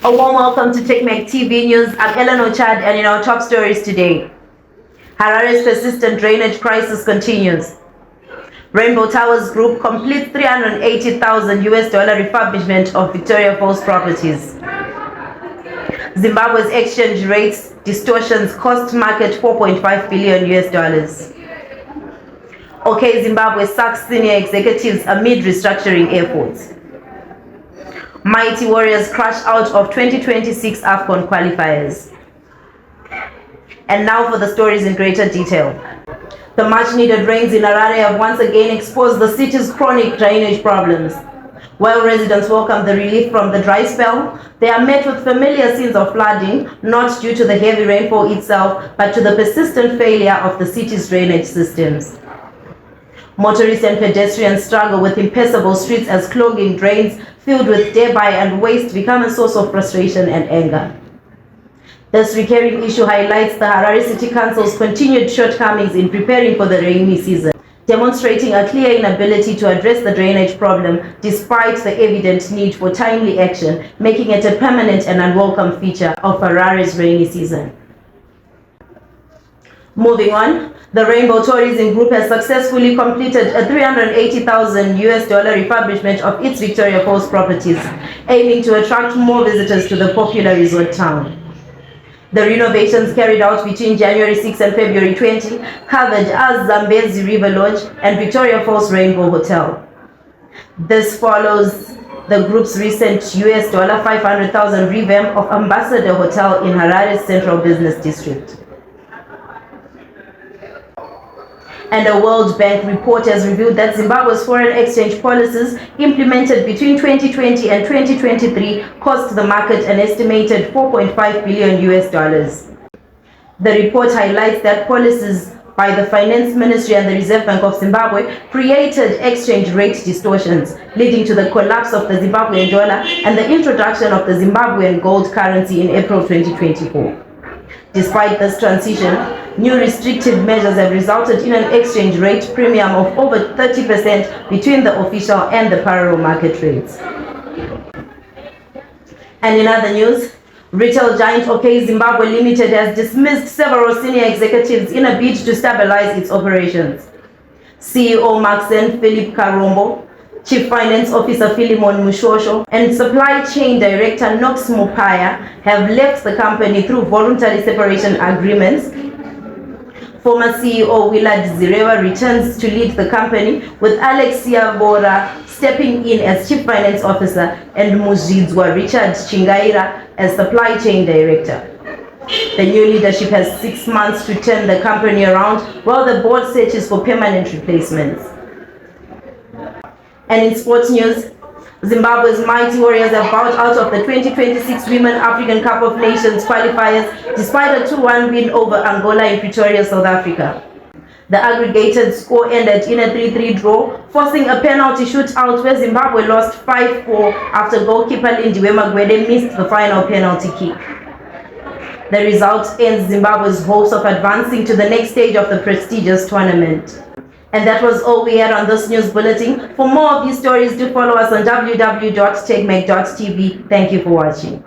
A warm welcome to TechMagTv News. I'm Ellen Ochad, and in our top stories today, Harare's persistent drainage crisis continues. Rainbow Towers Group completes $380,000 refurbishment of Victoria Falls properties. Zimbabwe's exchange rates distortions cost market $4.5 billion. OK Zimbabwe sacks senior executives amid restructuring efforts. Mighty Warriors crash out of 2026 AFCON qualifiers. And now for the stories in greater detail. The much-needed rains in Harare have once again exposed the city's chronic drainage problems. While residents welcome the relief from the dry spell, they are met with familiar scenes of flooding, not due to the heavy rainfall itself, but to the persistent failure of the city's drainage systems. Motorists and pedestrians struggle with impassable streets as clogging drains filled with debris and waste become a source of frustration and anger. This recurring issue highlights the Harare City Council's continued shortcomings in preparing for the rainy season, demonstrating a clear inability to address the drainage problem despite the evident need for timely action, making it a permanent and unwelcome feature of Harare's rainy season. Moving on, the Rainbow Tourism Group has successfully completed a $380,000 refurbishment of its Victoria Falls properties, aiming to attract more visitors to the popular resort town. The renovations carried out between January 6 and February 20 covered as Zambezi River Lodge and Victoria Falls Rainbow Hotel. This follows the group's recent $500,000 revamp of Ambassador Hotel in Harare's central business district. And a World Bank report has revealed that Zimbabwe's foreign exchange policies implemented between 2020 and 2023 cost the market an estimated $4.5 billion. The report highlights that policies by the Finance Ministry and the Reserve Bank of Zimbabwe created exchange rate distortions, leading to the collapse of the Zimbabwean dollar and the introduction of the Zimbabwean gold currency in April 2024. Despite this transition, new restrictive measures have resulted in an exchange rate premium of over 30% between the official and the parallel market rates. And in other news, retail giant OK Zimbabwe Limited has dismissed several senior executives in a bid to stabilize its operations. CEO Maxen Philip Karombo, Chief Finance Officer Philemon Mushosho, and Supply Chain Director Knox Mupaya have left the company through voluntary separation agreements. Former CEO Willard Zirewa returns to lead the company, with Alexia Bora stepping in as Chief Finance Officer and Muzidzwa Richard Chingaira as Supply Chain Director. The new leadership has 6 months to turn the company around while the board searches for permanent replacements. And in sports news, Zimbabwe's Mighty Warriors have bowed out of the 2026 Women African Cup of Nations qualifiers despite a 2-1 win over Angola in Pretoria, South Africa. The aggregated score ended in a 3-3 draw, forcing a penalty shootout where Zimbabwe lost 5-4 after goalkeeper Lindiwe Magwede missed the final penalty kick. The result ends Zimbabwe's hopes of advancing to the next stage of the prestigious tournament. And that was all we had on this news bulletin. For more of these stories, do follow us on www.techmag.tv. Thank you for watching.